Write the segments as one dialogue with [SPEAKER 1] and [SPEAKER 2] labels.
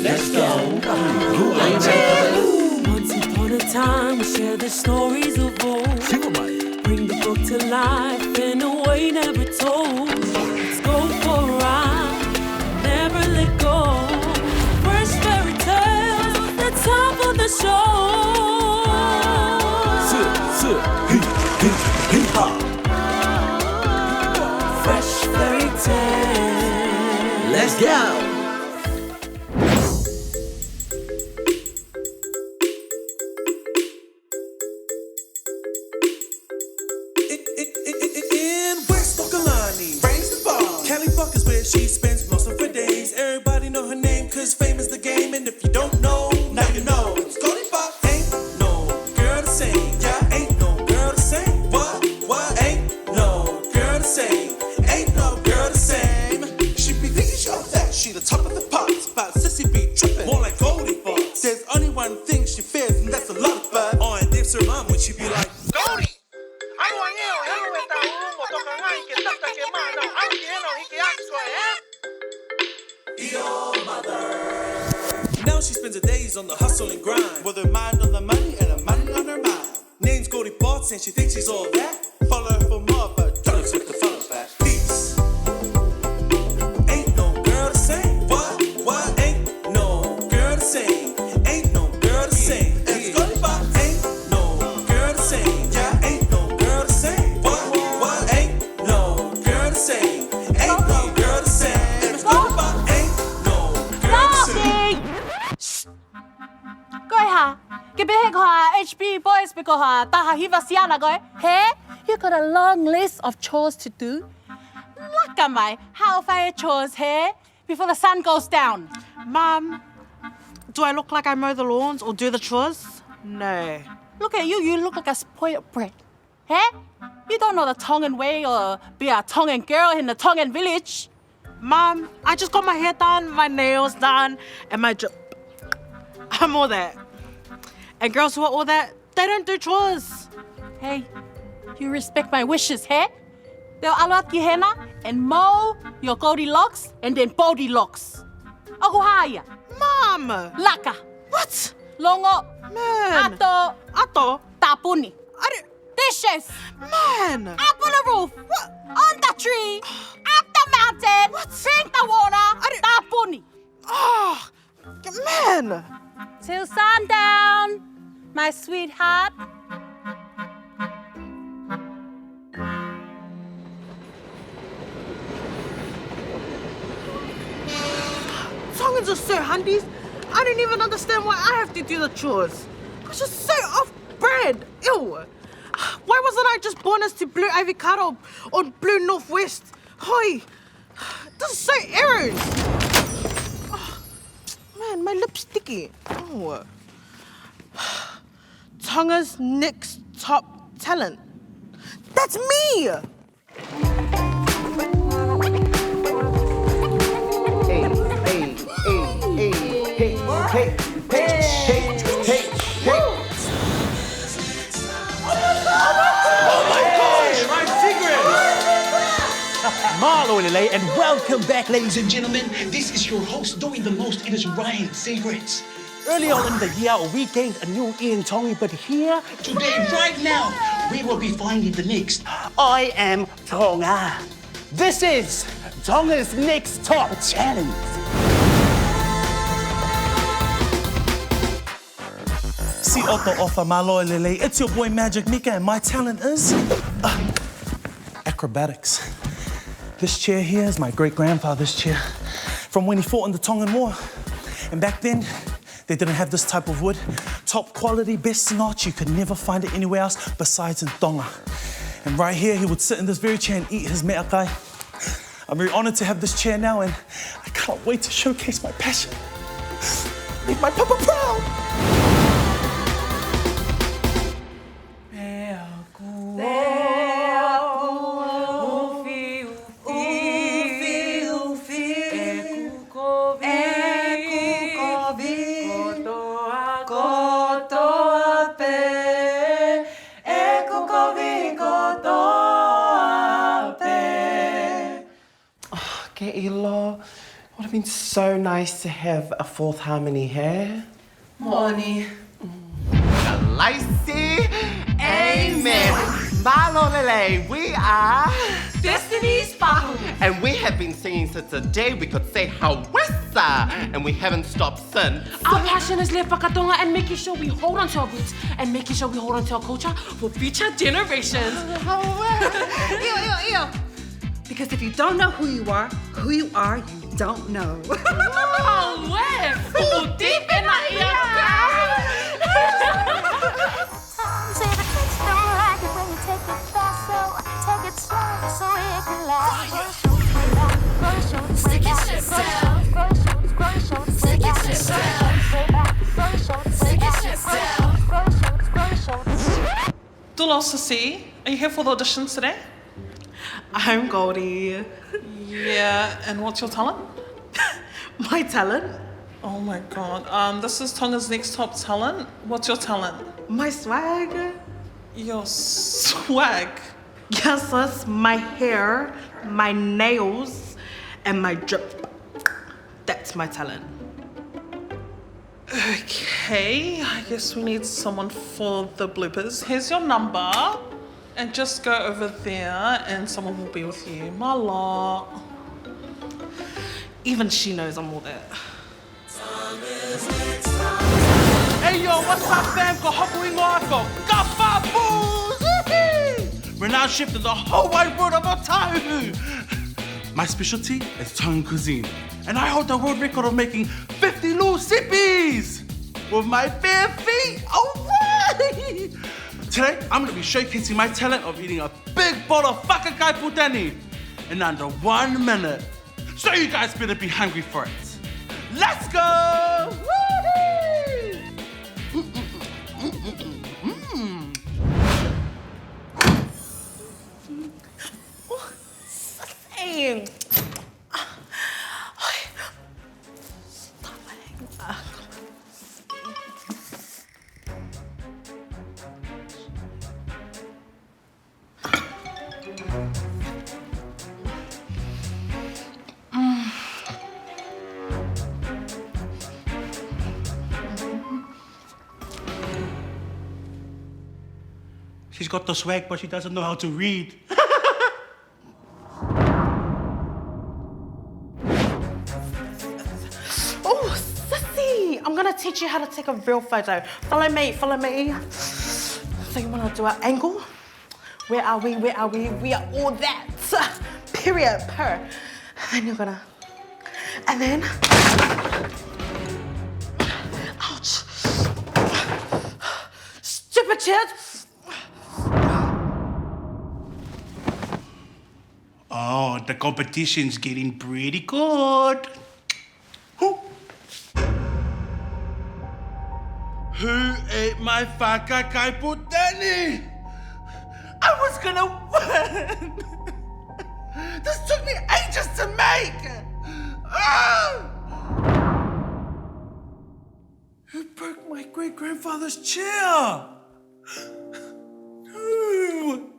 [SPEAKER 1] Let's go.
[SPEAKER 2] Once upon a time, we share the stories of old. Bring the book to life in a way never told. Let's go for a ride, never let go. Fresh fairy tales, that's time for the show. Fresh fairy tales.
[SPEAKER 1] Let's go.
[SPEAKER 3] She spends most of her days. Everybody know her name, cause fame is the game. And if you don't know, now you know. It's Goldibots. Ain't no girl the same. Yeah, ain't no girl the same. What? Ain't no girl the same. Ain't no girl the same. She be thinking she all that. She the top of the pops. But sissy be tripping. More like Goldibots. There's only one thing she fears, and that's a lot of fun. Oh, and dips her mom when she be like, Goldie! Now she spends her days on the hustle and grind, with her mind on the money and her money on her mind. Name's Goldibots and she thinks she's all that. Follow her for more, but don't expect to follow back. Peace. Ain't no girl the same. What? Ain't no girl the same. Ain't no girl the same. It's Goldibots. Ain't no girl the same. Yeah, ain't no girl the same. What? Ain't no girl the same. Ain't no girl the same. It's Goldibots. Ain't no girl the same.
[SPEAKER 4] 各位下，佢俾佢下 HB boys 俾個下，但係佢話試下啦佢。Hey, you got a long list of chores to do. Look at my how far chores here before the sun goes down.
[SPEAKER 5] Mum, do I look like I mow the lawns or do the chores? No.
[SPEAKER 4] Look at you, you look like a spoiled brat. Hey? You don't know the Tongan way or be a Tongan girl in the Tongan village.
[SPEAKER 5] Mum, I just got my hair done, my nails done, and my I'm all that. And girls who are all that, they don't do chores.
[SPEAKER 4] Hey, you respect my wishes, hey? They'll alat ki hena and mow your Goldilocks and then Bodilocks. Ako haya.
[SPEAKER 5] Mum!
[SPEAKER 4] Laka.
[SPEAKER 5] What?
[SPEAKER 4] Longo.
[SPEAKER 5] Man!
[SPEAKER 4] Ato. Tapuni. Dishes.
[SPEAKER 5] Man!
[SPEAKER 4] Up on the roof.
[SPEAKER 5] What?
[SPEAKER 4] On the tree. Up the mountain.
[SPEAKER 5] What?
[SPEAKER 4] Drink the water. Tapuni.
[SPEAKER 5] Oh, man!
[SPEAKER 4] Till sundown, my sweetheart.
[SPEAKER 5] Tongans are so handies. I don't even understand why I have to do the chores. It's just so off-brand. Ew. Why wasn't I just born as to Blue Avocado or Blue Northwest? Hoi. This is so errors. Oh, man, my lip's sticky. Oh. Tonga's next top talent. That's me!
[SPEAKER 6] Marlo and welcome back, ladies and gentlemen. This is your host doing the most. It is Ryan Secrets. Early on in the year, we gained a new Ian Tongi, but here, today, right now, we will be finding the next. I am Tonga. This is Tonga's next top challenge.
[SPEAKER 3] Si oto ofa malo lele. It's your boy Magic Mika, and my talent is acrobatics. This chair here is my great-grandfather's chair from when he fought in the Tongan War. And back then, they didn't have this type of wood. Top quality, best notch. You could never find it anywhere else besides in Tonga. And right here, he would sit in this very chair and eat his meakai. I'm very honored to have this chair now, and I can't wait to showcase my passion. Make my papa proud.
[SPEAKER 1] been so nice to have a fourth harmony here.
[SPEAKER 5] Morning.
[SPEAKER 1] Lacey, amen. Malolele, we are
[SPEAKER 5] Destiny's Fahu.
[SPEAKER 1] and we have been singing since the day we could say hawissa, and we haven't stopped since.
[SPEAKER 4] Our passion is left whakatonga and making sure we hold on to our roots and making sure we hold on to our culture for future generations.
[SPEAKER 5] Ew. Because if you don't know who you are, you don't know.
[SPEAKER 4] Oh, we're full deep in our
[SPEAKER 7] Say the kids don't like it when you take it fast, so take it slow so it can last. Grow your shoulders, way back, grow your shoulders, grow your shoulders, way back, grow your shoulders, way back, grow your shoulders.
[SPEAKER 8] Hello, Sissy. Are you here for the auditions today?
[SPEAKER 5] I'm Goldie.
[SPEAKER 8] Yeah, and what's your talent?
[SPEAKER 5] My talent?
[SPEAKER 8] Oh my god. This is Tonga's Next Top Talent. What's your talent?
[SPEAKER 5] My swag?
[SPEAKER 8] Your swag.
[SPEAKER 5] Yes, sis, my hair, my nails, and my drip. That's my talent.
[SPEAKER 8] Okay, I guess we need someone for the bloopers. Here's your number. And just go over there and someone will be with you. Mala.
[SPEAKER 5] Even she knows I'm all that.
[SPEAKER 3] Hey yo, what's up fam? Ko hapu ingoa ko kapapu! We're now shipped to the whole wide world of Otahu. My specialty is Tongan cuisine, and I hold the world record of making 50 lu sippies with my bare feet. Oh, what? Today, I'm gonna be showcasing my talent of eating a big bowl of whakakai putani in under 1 minute. So you guys better be hungry for it. Let's go!
[SPEAKER 5] Hey.
[SPEAKER 3] She's got the swag, but she doesn't know how to read.
[SPEAKER 5] Oh, sissy! I'm gonna teach you how to take a real photo. Follow me. So you wanna do an angle? Where are we? We are all that. Period. Per. And then you're gonna. And then. Ouch. Stupid shit.
[SPEAKER 3] Oh, the competition's getting pretty good. Who ate my whakakai putani? I was gonna win! This took me ages to make! Ah! Who broke my great-grandfather's chair? Who?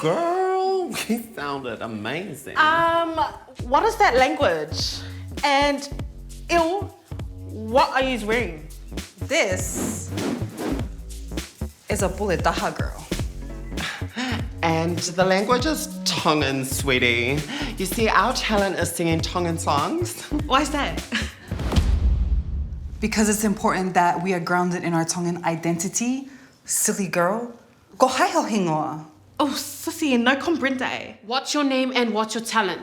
[SPEAKER 1] Girl, we sounded amazing.
[SPEAKER 5] What is that language? And what are you wearing?
[SPEAKER 9] This is a bullet daha girl.
[SPEAKER 1] And the language is Tongan, sweetie. You see, our talent is singing Tongan songs.
[SPEAKER 5] Why is that?
[SPEAKER 9] Because it's important that we are grounded in our Tongan identity. Silly girl. Ko haiho hingoa.
[SPEAKER 5] Oh, sissy, no comprende.
[SPEAKER 4] What's your name and what's your talent?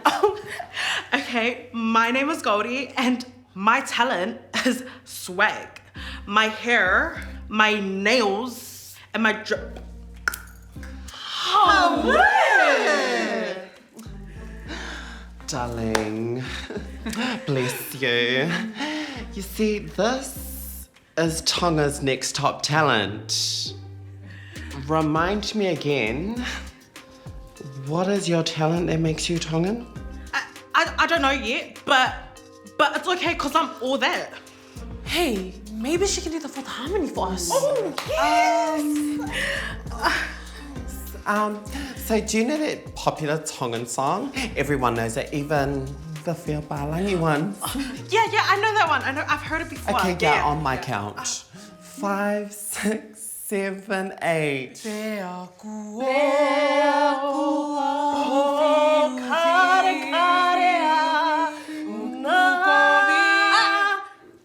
[SPEAKER 5] Okay, my name is Goldie and my talent is swag. My hair, my nails, and my drip.
[SPEAKER 1] Oh, darling, bless you. You see, this is Tonga's Next Top Talent. Remind me again, what is your talent that makes you Tongan?
[SPEAKER 5] I don't know yet, but it's okay because I'm all that.
[SPEAKER 4] Hey, maybe she can do the fourth harmony for us.
[SPEAKER 5] Oh, yes!
[SPEAKER 1] So do you know that popular Tongan song? Everyone knows it, even the Whia Palangi ones.
[SPEAKER 5] Yeah, I know that one. I've heard it before.
[SPEAKER 1] Okay, yeah, on my count. 5, 6, 7, 8.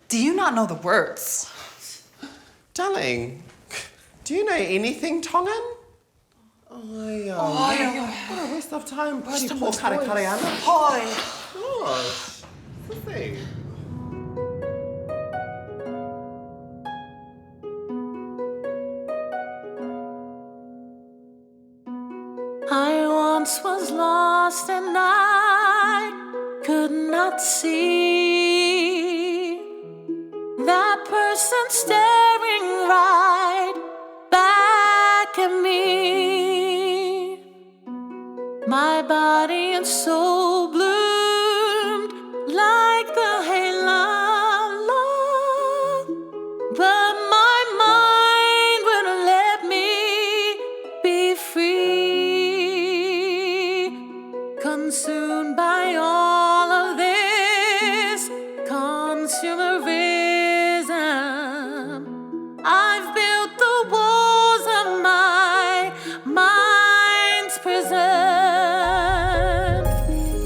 [SPEAKER 9] Do you not know the words?
[SPEAKER 1] Darling, do you know anything Tongan? Oh, yeah. What a waste of time. Bloody poor Karekariana. Gosh, what's the thing?
[SPEAKER 2] I once was lost and I could not see that person staring right back at me. My body and soul bloomed like the hayloft, but my mind wouldn't let me be free. Consumed by all of this consumerism, I've built the walls of my mind's prison.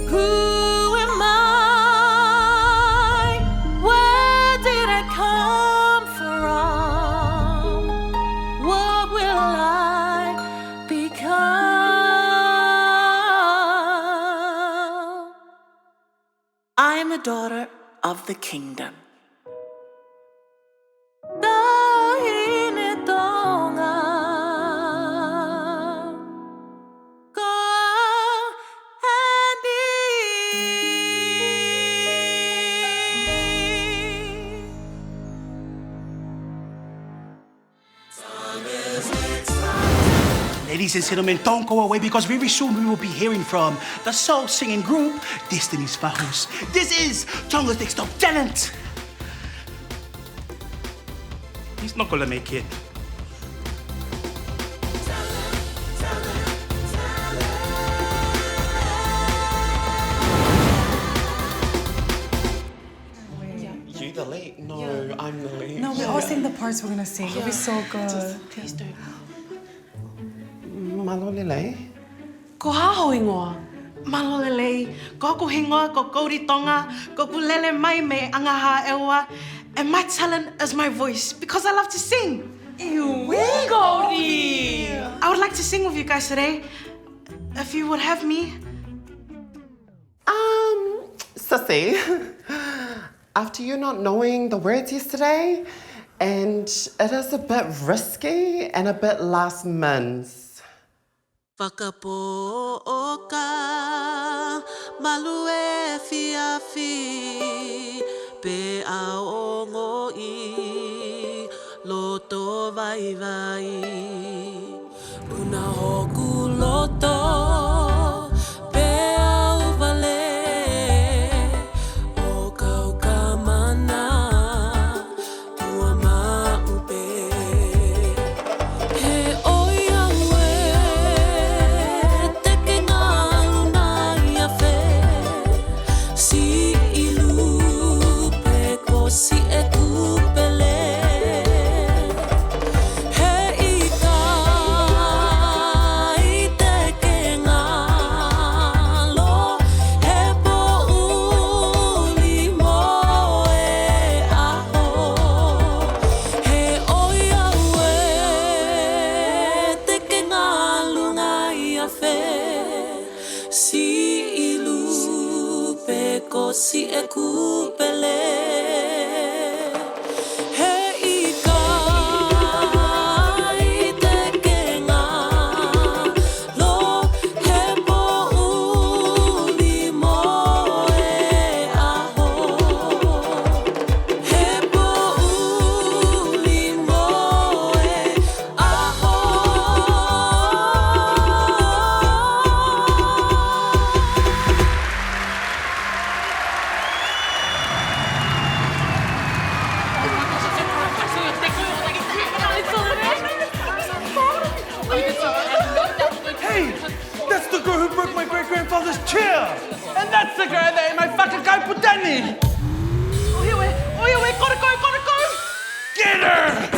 [SPEAKER 2] Who am I? Where did I come from? What will I become? I am a daughter of the kingdom.
[SPEAKER 6] Ladies and gentlemen, don't go away because very soon we will be hearing from the soul singing group, Destiny's Fahus. This is Tonga's Next Top Talent. He's not gonna make it.
[SPEAKER 1] You the lead? No, I'm the lead.
[SPEAKER 9] No, we all sing the parts we're gonna sing. It'll be so good.
[SPEAKER 4] Please do.
[SPEAKER 1] Malolele.
[SPEAKER 4] Ko haho ingoa.
[SPEAKER 5] Malolelei, ko aku hingoa, ko kauri tonga, ko kulele mai me angaha ewa, and my talent is my voice because I love to sing.
[SPEAKER 4] Goldie!
[SPEAKER 5] I would like to sing with you guys today, if you would have me.
[SPEAKER 1] Sissy, after you not knowing the words yesterday, and it is a bit risky and a bit last minute.
[SPEAKER 2] Whakapo'oka, malu e fiafi, pe aongo I, loto vai vai. Una hoku loto, pe au vale, o kau kamana, tua maupe. He oia we, teke ngā luna ia whe, si ilu pe ko si e kupele. He ika I teke ngā lo, he po uli mo e aho. He oia we, teke ngā lunga ia whe, si ilu pe ko si e kupele. He ika I teke ngā lo, he po uli mo e aho. He po uli mo e aho.
[SPEAKER 3] Hey! That's the girl who broke my great-grandfather's chair! And that's the girl that ate my fucking kaiputani!
[SPEAKER 5] Oiwe, gotta go!
[SPEAKER 3] Get her!